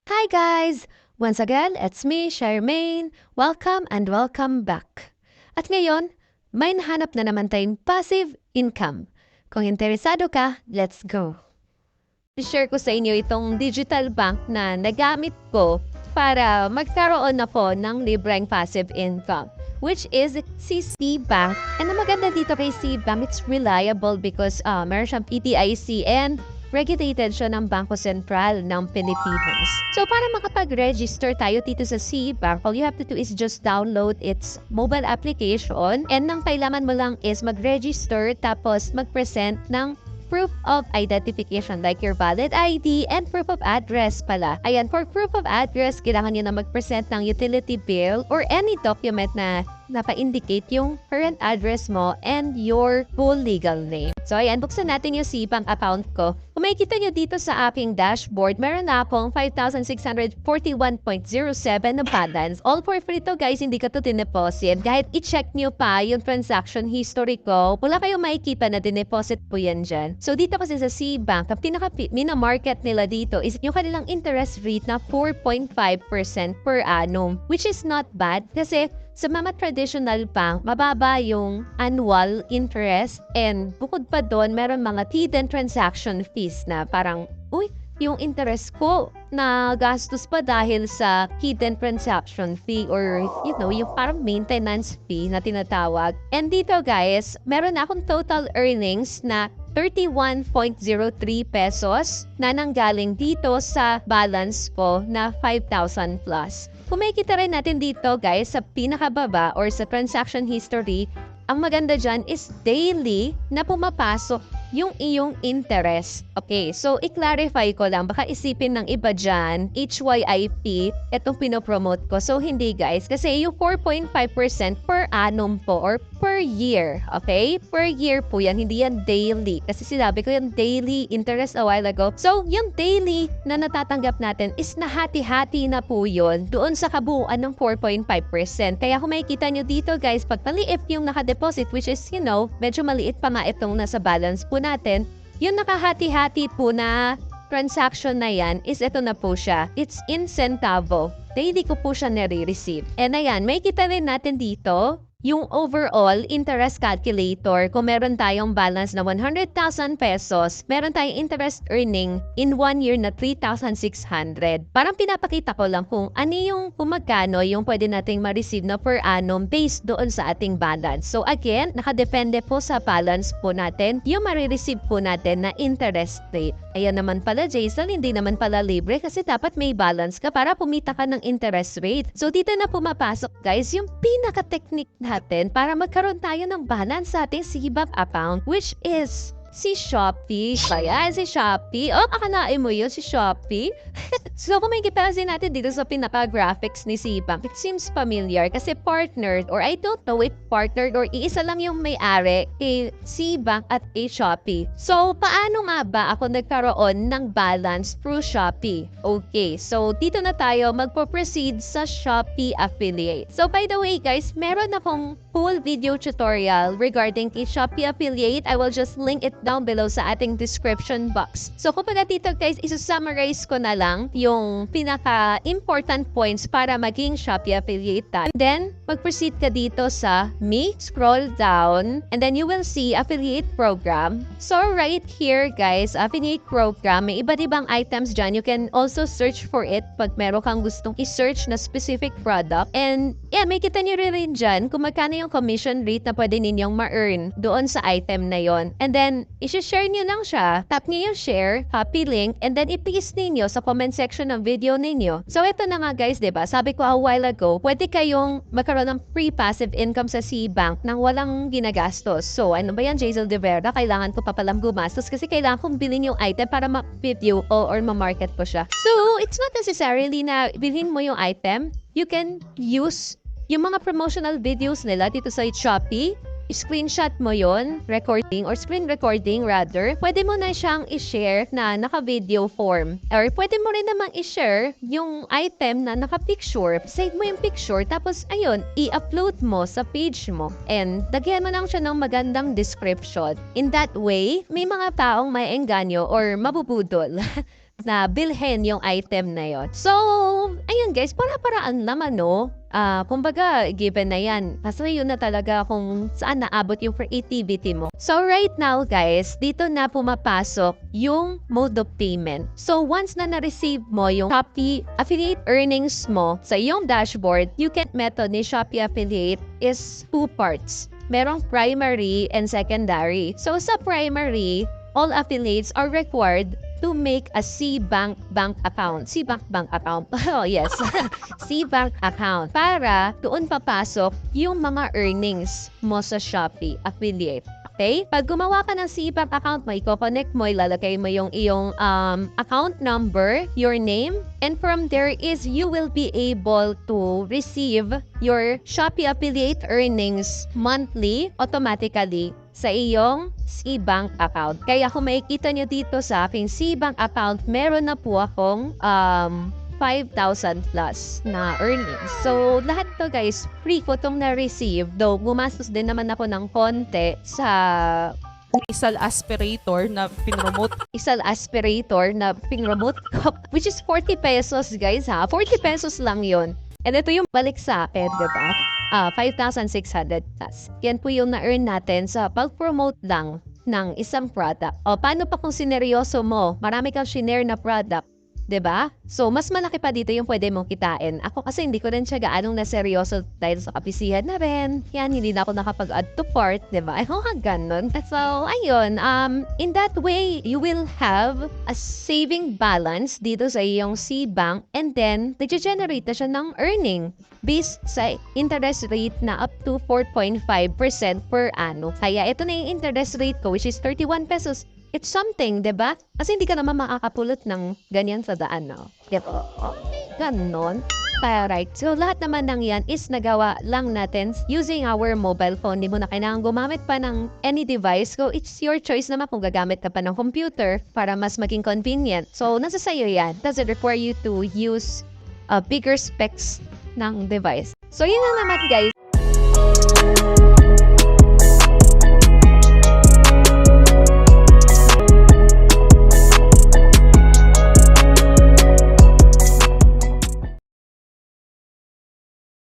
Hi guys! Once again, it's me, Charmaine. Welcome and welcome back. At ngayon, may nahanap na naman tayong passive income. Kung interesado ka, let's go. I-share ko sa inyo itong digital bank na nagamit ko para magkaroon ako ng libreng passive income, which is si Cbank. And ang maganda dito kay Cbank, it's reliable because meron siyang PTIC and regulated siya ng Bangko Sentral ng Pilipinas. So, para makapag-register tayo dito sa Cbank, all you have to do is just download its mobile application and nang kailangan mo lang is mag-register tapos mag-present ng proof of identification like your valid ID and proof of address pala. Ayan, for proof of address, kailangan nyo na mag-present ng utility bill or any document na napa-indicate yung current address mo and your full legal name. So, ayan, buksan natin yung Cbank account ko. Kung makikita nyo dito sa aking dashboard, meron na akong 5,641.07 na balance. All for free to guys, hindi ka to dineposit. Kahit i-check nyo pa yung transaction history ko, wala kayong makikita na dineposit po yan dyan. So, dito kasi sa Cbank, ang pinaka-market nila dito is yung kanilang interest rate na 4.5% per annum, which is not bad kasi sa mga traditional bank, mababa yung annual interest and bukod pa doon, meron mga hidden transaction fees na parang, yung interest ko na gastos pa dahil sa hidden transaction fee or, yung parang maintenance fee na tinatawag. And dito guys, meron na akong total earnings na 31.03 pesos na nanggaling dito sa balance ko na 5,000 plus. Kung makikita rin natin dito guys sa pinakababa or sa transaction history, ang maganda dyan is daily na pumapasok yung iyong interest. Okay, so i-clarify ko lang, baka isipin ng iba dyan, HYIP, itong pinopromote ko. So hindi guys, kasi yung 4.5% per annum po or per year. Okay? Per year po yan, hindi yan daily. Kasi sinabi ko yung daily interest a while ago. So yung daily na natatanggap natin is nahati-hati na po yun doon sa kabuuan ng 4.5%. Kaya kung makikita nyo dito guys, pag maliit yung nakadeposit, which is, medyo maliit pa nga itong nasa balance po natin, yung nakahati-hati po na transaction na yan is ito na po siya. It's in centavo. Daily ko po siya nare-receive. And ayan, may kita rin natin dito yung overall interest calculator. Kung meron tayong balance na 100,000 pesos, meron tayong interest earning in 1 year na 3,600. Parang pinapakita ko lang kung magkano yung pwede nating ma-receive na per annum based doon sa ating balance. So again, nakadepende po sa balance po natin yung ma-receive po natin na interest rate. Ayan naman pala Jason, hindi naman pala libre kasi dapat may balance ka para pumita ka ng interest rate. So dito na pumapasok guys yung pinaka-technique natin para magkaroon tayo ng balance sa ating Cbank account, which is si Shopee. Kaya si Shopee. Akalain mo yun si Shopee? So kung may kipansin natin dito sa pinaka-graphics ni Cbank, it seems familiar kasi partnered or I don't know if partnered or iisa lang yung may-ari kay Cbank at kay Shopee. So paano nga ba ako nagkaroon ng balance through Shopee? Okay, so dito na tayo magpo-proceed sa Shopee affiliate. So by the way guys, meron akong full video tutorial regarding kay Shopee affiliate. I will just link it down below sa ating description box. So kumbaga dito guys, isusummarize ko na lang yung pinaka-important points para maging Shopee affiliate tayo. Then, mag-proceed ka dito sa Me, scroll down, and then you will see affiliate program. So right here guys, affiliate program, may iba't ibang items dyan. You can also search for it pag meron kang gustong i-search na specific product. And yeah, may kita nyo rin dyan kung magkano yung commission rate na pwede ninyong ma-earn doon sa item na yon. And then, i-share nyo lang siya. Tap nyo yung share, copy link, and then i-paste ninyo sa comment section ng video ninyo. So, ito na nga guys, diba? Sabi ko a while ago, pwede kayong magkaroon ng free passive income sa Cbank nang walang ginagastos. So, ano ba yan, Jazel De Verda? Kailangan ko pa palang gumastos kasi kailangan kong bilhin yung item para ma-review or ma-market ko siya. So, it's not necessarily na bilhin mo yung item. You can use yung mga promotional videos nila dito sa Shopee. Screenshot mo yon, recording or screen recording rather, pwede mo na siyang i-share na naka-video form. Or pwede mo rin namang i-share yung item na naka-picture. Save mo yung picture, tapos ayun, i-upload mo sa page mo. And lagyan mo lang siya ng magandang description. In that way, may mga taong may engganyo or mabubudol na bilhin yung item na yon. So, ayun guys, para-paraan naman, no? Kumbaga, given na yan. Kasi yun na talaga kung saan naabot yung creativity mo. So, right now, guys, dito na pumapasok yung mode of payment. So, once na na-receive mo yung Shopee affiliate earnings mo sa iyong dashboard, yung method ni Shopee affiliate is two parts. Merong primary and secondary. So, sa primary, all affiliates are required to make a CBank bank account. CBank bank account. Oh, yes. CBank account. Para doon papasok yung mga earnings mo sa Shopee affiliate. Okay? Pag gumawa ka ng CBank account mo, i-connect mo, ilalagay mo yung iyong account number, your name, and from there is you will be able to receive your Shopee affiliate earnings monthly automatically sa iyong CBank account. Kaya kung makikita nyo dito sa aking CBank account, meron na po akong 5,000 plus na earnings. So, lahat to guys, free ko itong na-receive. Though, gumastos din naman ako ng konti sa Isal aspirator na pinromote. isang aspirator na ping-remote ko, which is 40 pesos guys ha. 40 pesos lang yon. And ito yung balik sa akin, diba? 5,600 plus. Yan po yung na-earn natin sa pag-promote lang ng isang product. O paano pa kung sineryoso mo? Marami kang shinare na product. 'Di ba? So, mas malaki pa dito yung pwede mong kitain. Ako kasi hindi ko rin siya gaanong naseryoso dahil sa kapisihan na rin. Yan, hindi na ako nakapag-add to cart, 'di ba? Ako ganun. So, ayun. In that way, you will have a saving balance dito sa iyong CBank and then, nag-generate na siya ng earning based sa interest rate na up to 4.5% per annum. Kaya ito na yung interest rate ko, which is 31 pesos. It's something, diba? Kasi hindi ka naman makakapulot ng ganyan sa daan, no? Diba? Ganon. Right. So, lahat naman ng yan is nagawa lang natin using our mobile phone. Hindi mo na kailangan gumamit pa ng any device. So, it's your choice naman kung gagamit ka pa ng computer para mas maging convenient. So, nasa sa'yo yan. Does it require you to use bigger specs ng device? So, yun lang naman guys.